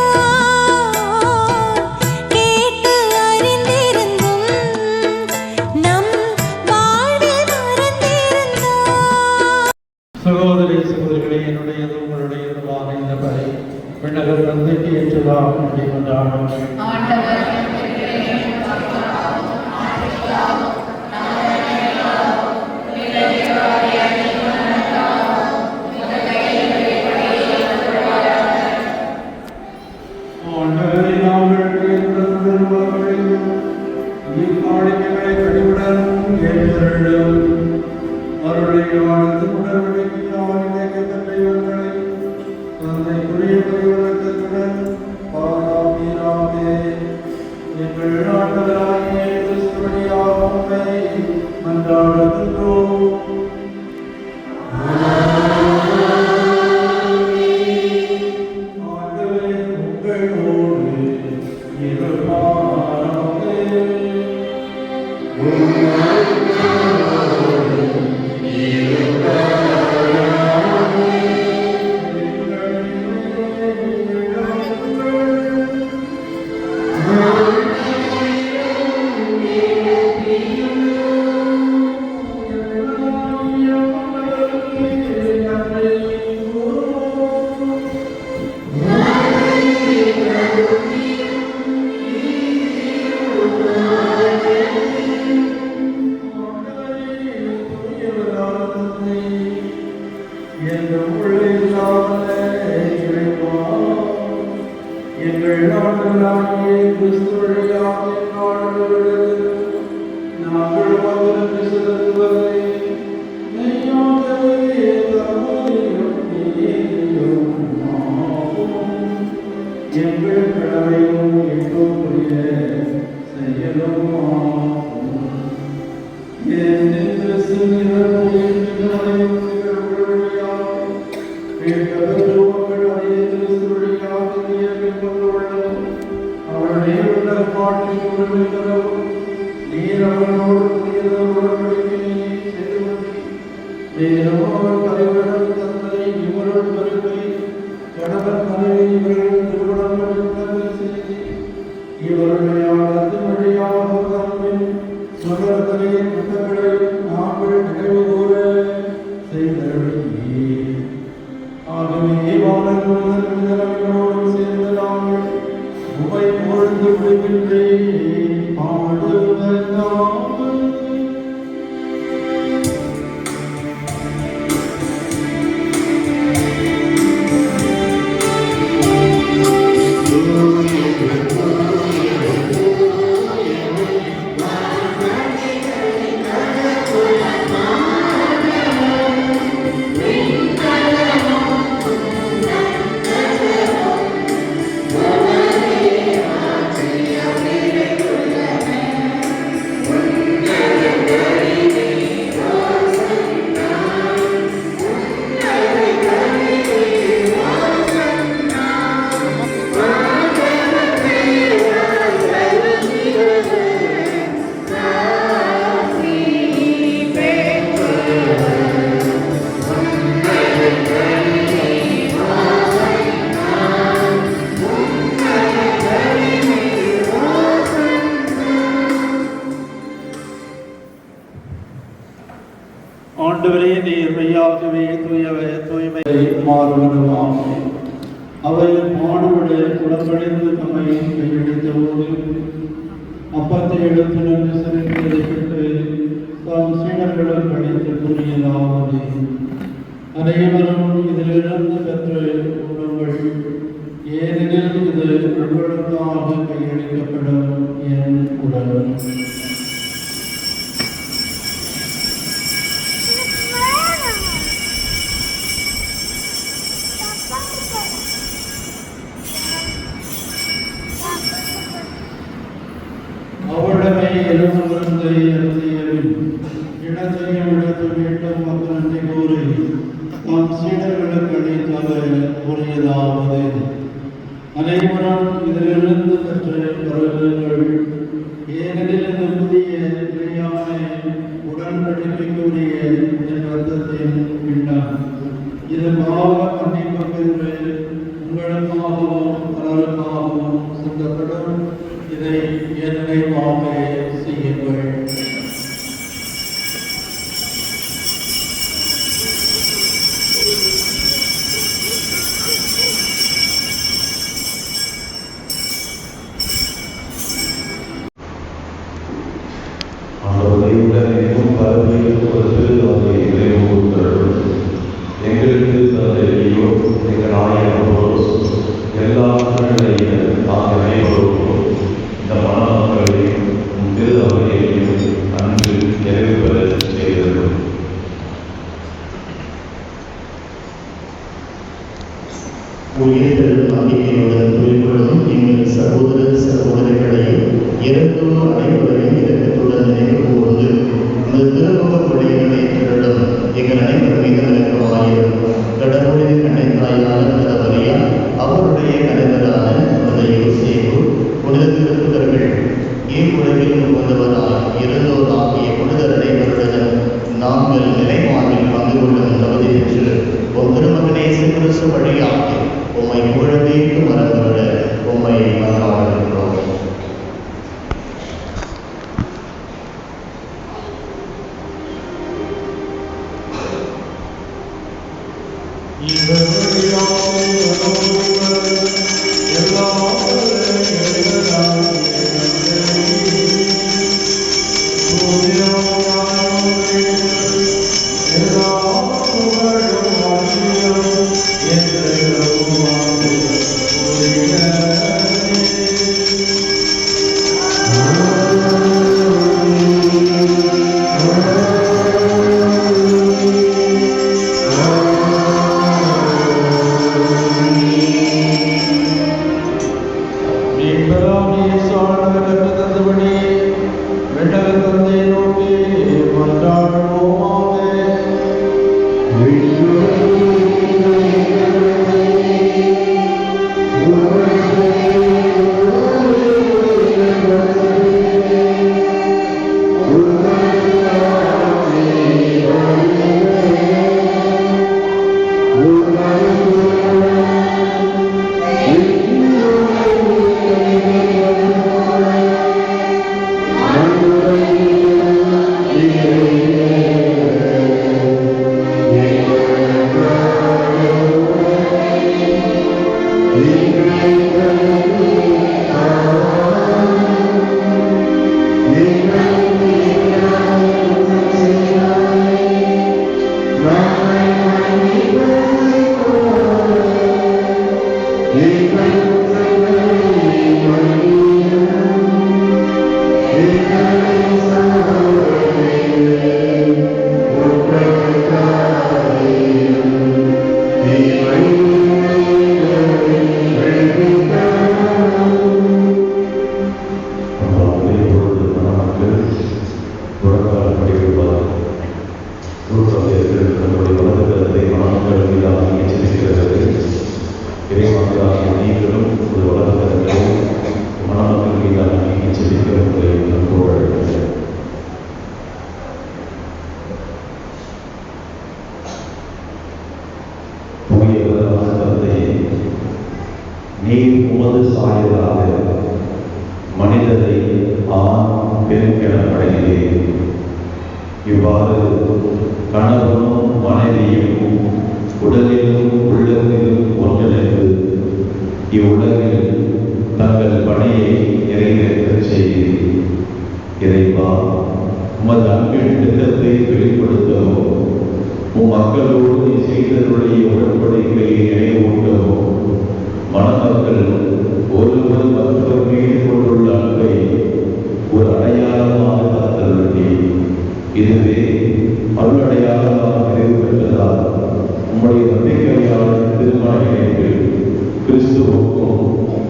கேட்டு அறிந்திருந்தும் நம் வாழ்வில் மறந்திருந்தோம். சகோதரி சகோதரிகளே, என்னுடையது உங்களுடையதுமான இந்த பலி விண்ணகர் தந்தைக்கு ஏற்றதாக வேண்டி கொண்டாடுங்கள். ஆண்டவரே, நாங்கள் கேட்கிற விருப்பங்களையும் இக்காணிக்கைகளை கனிவுடன் ஏற்றருளும். அருளை வாழ்த்து உடன்படிக்கையால் இணைக்கப்பட்ட இவர்களை தந்தைக்குரிய பரிவர்த்தத்துடன் பாராமீராமே. எங்கள் ஆண்டவராகிய கிறிஸ்து வழியாக உம்மை மன்றாடுகின்றோம். ஆண்டவரே, உங்களோடு இருப்பாராக. எங்கள் ஆண்டவராகிய கிறிஸ்து வழியாக நாங்கள் வந்து செலுத்துவதை மெய்யாகவே தம்மையும் நீதியும் ஆகும். எங்கள் கடமையும் எங்களுடைய செயலும் ஆகும். என் கிறிஸ்து நிகழ்வுகளையும் மெய்யாகவே தூய்மை மாறுவனவாம். அவை மாடுவிட உடம்படைந்து நம்மை கையெடுத்த போது அப்பத்தை எடுத்து நின்று சிரிப்பதை விட்டு தாம் சீடர்களும் கணித்து கூறியதாவது: அனைவரும் இதிலிருந்து பெற்று உணவுகள், ஏனெனில் இது உங்களுக்காக கையளிக்கப்படும் என் உடல். அவரிடமே எழுமருந்தை அருந்தியவின் இடத்தையும் எடுத்து மீண்டும் மக்கள் நன்றி கூறி தாம் சீடர்களுக்கு அளித்தவர் கூறியதாவது: அனைவரும் இதிலிருந்து பெற்று பருகுங்கள், ஏனெனில் இந்த புதிய நிலையான உடன்படிக்கைக்குரிய என் ரத்தத்தின் பின்னம். இது பாவ மன்னிப்புக்கென்று உங்களுக்காகவும் பலருக்காகவும் சிந்தப்படும். இதை என் நினைவாக செய்யுங்கள். எங்களுக்கு தந்தையோ எங்கள் நாயகமோ எல்லா மக்களையும் நாங்கள் அனைவரும் இந்த மணமக்களையும் திரு அவையையும் அன்று நிறைவு பெற செய்தது. உயிர்கள் நம்பிக்கையுடன் குறிப்பிடும் எங்கள் சகோதர சகோதரிகளையும் இறந்தோர் அனைவரையும் இரக்கத்துடன் நினைவு கூர்ந்து இந்த திருமுக கொடைகளை திருடும் எங்கள் அனைவர் மீது நினைவாயிரும். கடவுளுடைய கண்ணைத்தாயான கதவரியா, அவருடைய கணவரான புனித யோசேப்பு, புனித திருப்புதர்கள், இவ்வுலகில் வந்தவராய் இறந்தோர் ஆகிய புனிதர் அனைவருடன் நாங்கள் நிலைவாழ்வில் பங்கு கொள்ளும் தகுதி பெற்று உம் திருமகனே இயேசு கிறிஸ்து வழியாக உம்மை புகழ்ந்தேற்கு மறந்துவிட உம்மை மன்றாடுகின்றோம். நீர் உமது சாயலாக மனிதரை ஆண் பெண் என படைக்கிறேன். இவ்வாறு கணவனும் மனைவியும் உடலிலும் உள்ளத்திலும் ஒன்றிணைந்து இவ்வுலகில் தங்கள் பணியை நிறைவேற்றச் செய்தீர். இறைவா, உமது அன்பின் திட்டத்தை வெளிப்படுத்தவும் உம் மக்களோடு நீ செய்தருடைய உடன்படிக்கையை நினைவூட்டவும் மணமக்கள் ஒருவர் மற்றவர் மீது கொண்டுள்ள அன்பை ஒரு அடையாளமாக தந்தருளி இதுவே அருளடையாளமாக நிறைவு பெற்றதால் உம்முடைய நம்பிக்கையாளர் திருமண இணைப்பில் கிறிஸ்துவுக்கும்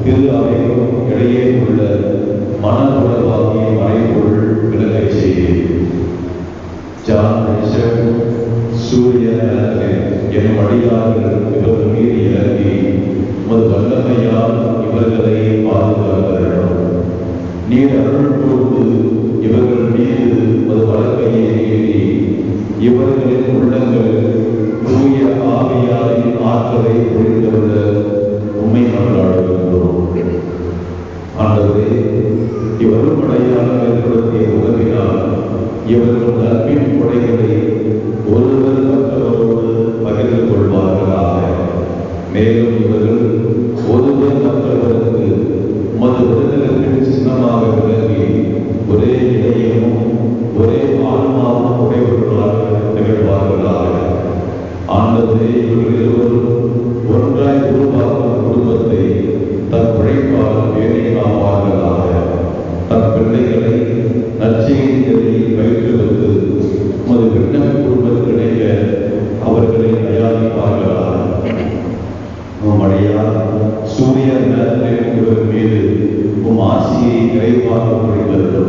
திரு அவைக்கும் இடையே உள்ள மனதுறவாகிய மறைபொருள் விலகை செய்தேன். ஜான் ரிச்சர்ட், சூரிய எனும் அடியார்கள் இவர்கள் மீது இறங்கி உமது வல்லமையால் இவர்களை பாதுகாக்கிறோம். நீர் அருள் கொடுத்து இவர்கள் மீது உமது வழக்கையை நீட்டி இவர்களின் உள்ளங்கள் தூய ஆவியாரின் ஆற்றலை பொழிந்துள்ள உண்மை மன்றாடுகின்றோம். ஆண்டவரே, இவரும் அடையாளம் ஏற்படுத்திய உதவினால் இவர்கள் அன்பின் கொடைகளை ஒருவர் மற்றவரோடு பகிர்ந்து கொள்வார்களாக. மேலும் இவர்கள் ஒருவர் மற்றவருக்கு உமது விடுதலைக்கு சின்னமாக விளங்கி ஒரே இதயமும் ஒரே ஆன்மாவும் உடையவர்களாக திகழ்வார்களாக. ஆண்டவரே, இவர்கள் இருவரும் ஒன்றாய் உருவாக்கும் குடும்பத்தை தன் உழைப்பால் வேலை காப்பார்களாக. தன் பிள்ளைகளை நற்செய்திகளை பயிற்றுவித்து உமது விண்ணக குடும்பத்தினைய அவர்களை தயாரிப்பார்களாக. உம்மடையா சூரிய இவர் மீது உம் ஆசியை நிறைவாக புரிந்தது.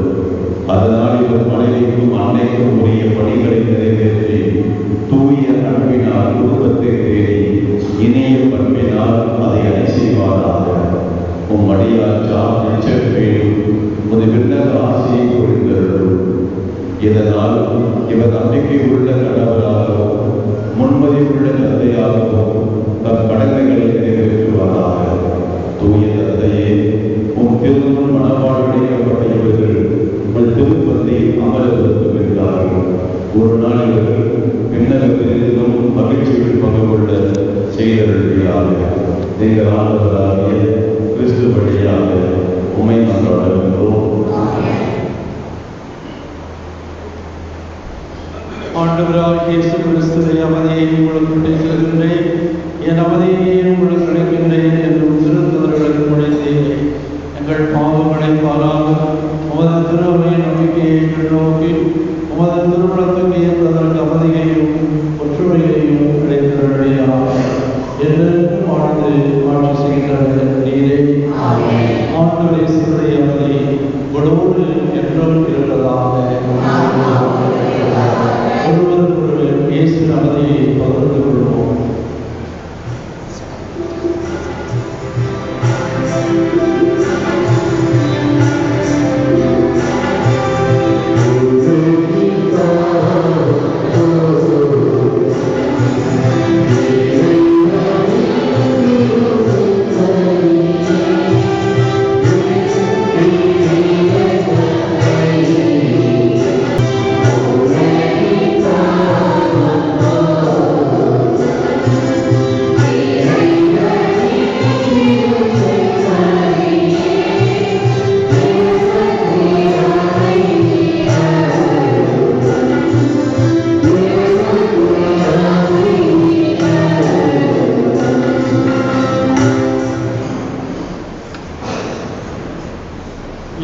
அதனால் இவர் மனைவிக்கும் அன்னைக்கும் உரிய பணிகளை நிறைவேற்றி தூய அன்பினால் குடும்பத்தை தேடி இணைய பண்பினால் அதை அணை செய்வாராக. உம்மடியா ஜான் ரிச்சர்ட் மீது உமது விண்ணக ஆசியை புரிந்தது. இதனால் இவர் நம்பிக்கை உள்ள கணவராகவும் முன்மதி உள்ள தந்தையாகவும் தன் கடமைகளை நிறைவேற்றுவாராக. தூய தந்தையே, உம் திருமண மனப்பாடுடைக்கப்பட்ட இவர்கள் உங்கள் திருப்பத்தை அமலப்படுத்தும் என்றார்கள். ஒரு நாள் இவர்கள் விண்ணகத்திலும் மகிழ்ச்சியில் பங்கு கொள்ள செய்தருளியாக. நீங்கள் ஆண்டவராகிய கிறிஸ்து வழியாக உம்மை மன்றாடுகின்றோம். ஆண்டவராகிய இயேசு கிறிஸ்துவை அமைதியை உங்களுக்கு பேசுகின்றேன், என் அமைதியை உங்களுக்கு அளிக்கின்றேன் என்று திருத்தவர்களுக்கு முனைந்தேன். எங்கள் பாவங்களை பாராக உமது திருவையின் நம்பிக்கையை நோக்கி உமது திருமணத்துக்கு ஏற்பதற்கு அமைதியையும் ஒற்றுமையையும் கிடைத்தவர்களாக என்றென்றும் வாழ்ந்து ஆட்சி செய்கின்ற நீரே. ஆண்டவர் இயேசுவுடைய அமைதி உங்களோடு என்றும் இருப்பதாக. ஒருவருக்கொருவர் இயேசு அமைதியை பகிர்ந்து கொள்வோம்.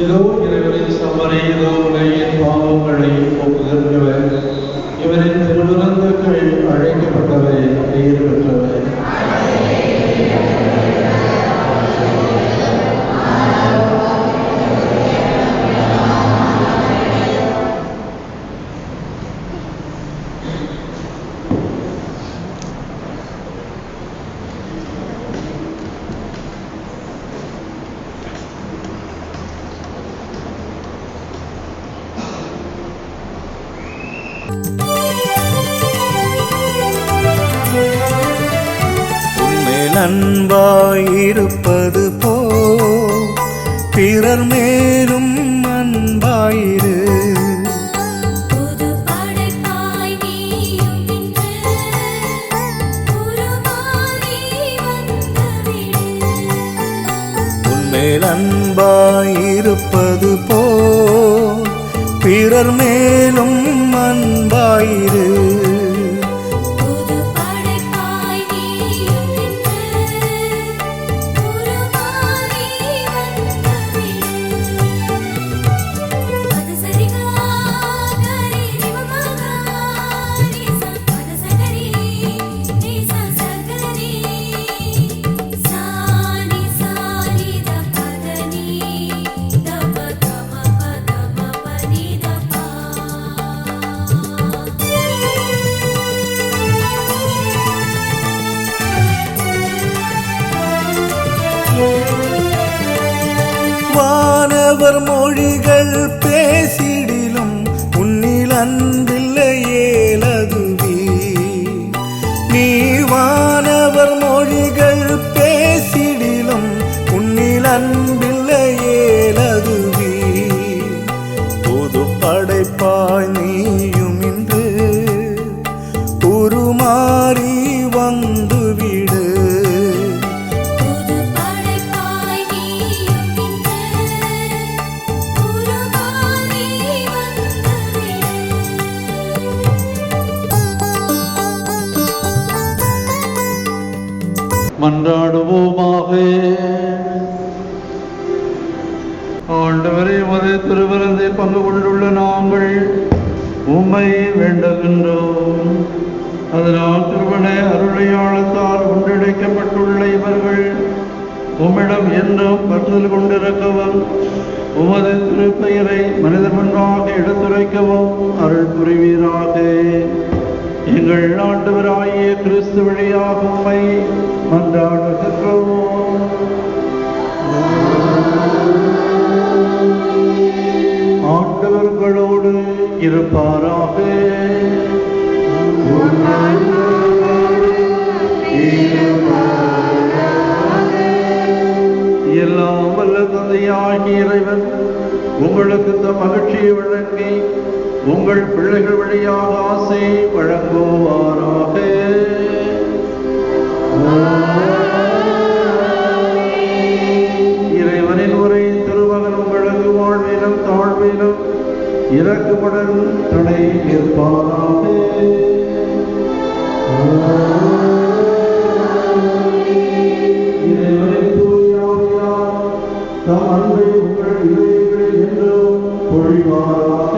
இதோ இறைவனின் சமரை, இதோ உலகின் பாவங்களை போக்குகின்றவர், இவரின் திருவிருந்துக்கு அழைக்கப்பட்டவர், பெயர் பெற்றவர். அன்பாயிருப்பது போ பிறர் மேலும் அன்பாயிரு. புது படைப்பாய் நீயும் அன்பாயிருப்பது போல் பிறர் மேலும் அன்பாயிரு. வானவர் மொழிகள் பேசிடிலும் உன்னில் அன்பில்லையேலதுவே. நீ வானவர் மொழிகள் பேசிடிலும் உன்னில் அன்பில்லையேலதுவே. புது படைப்பாய் நீயும் இன்று உருமாறி வந்துவிடு. மன்றாடுவோமாக. ஆண்டவரே, உமது திருவிருந்தில் பங்கு கொண்டுள்ள நாங்கள் உம்மை வேண்டுகின்றோம். அதனால் திருமண அருளையாளத்தால் ஒன்றிணைக்கப்பட்டுள்ள இவர்கள் உம்மிடம் என்றும் பற்றுதல் கொண்டிருக்கவும் உமது திருப்பெயரை மனிதர் முன்பாக எடுத்துரைக்கவும் அருள் புரிவீராக. எங்கள் ஆண்டவராகிய கிறிஸ்து வழியாக உம்மை மன்றாடுகின்றோம். ஆண்டவர்களோடு இருப்பாராக. எல்லாம் வல்ல தந்தையாகிய இறைவன் உங்களுக்கு தம் மகிழ்ச்சியை வழங்கி உங்கள் பிள்ளைகள் வழியாக ஆசை வழங்குவாராக. இறைவனின் உரை திருமகன் உங்களுக்கு வாழ்விலும் தாழ்விலும் இறக்குமுடன் துணை நிற்பாராக. இறைவனின் தூய ஆவியார் தம் அன்பை உங்கள் இதயங்களில் என்றும் பொழிவாராக.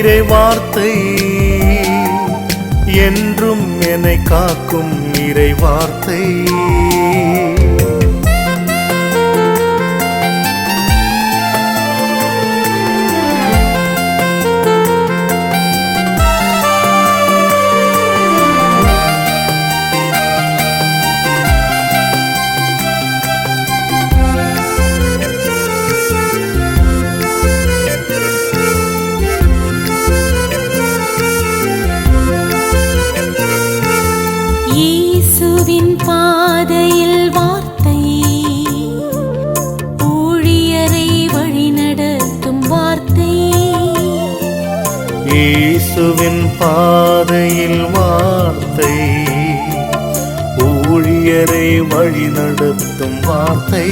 இறை வார்த்தை என்றும் என்னை காக்கும் இறை வார்த்தை. இயேசுவின் பாதையில் வார்த்தை, ஊழியரை வழிநடத்தும் வார்த்தை. இயேசுவின் பாதையில் வார்த்தை, ஊழியரை வழிநடத்தும் வார்த்தை.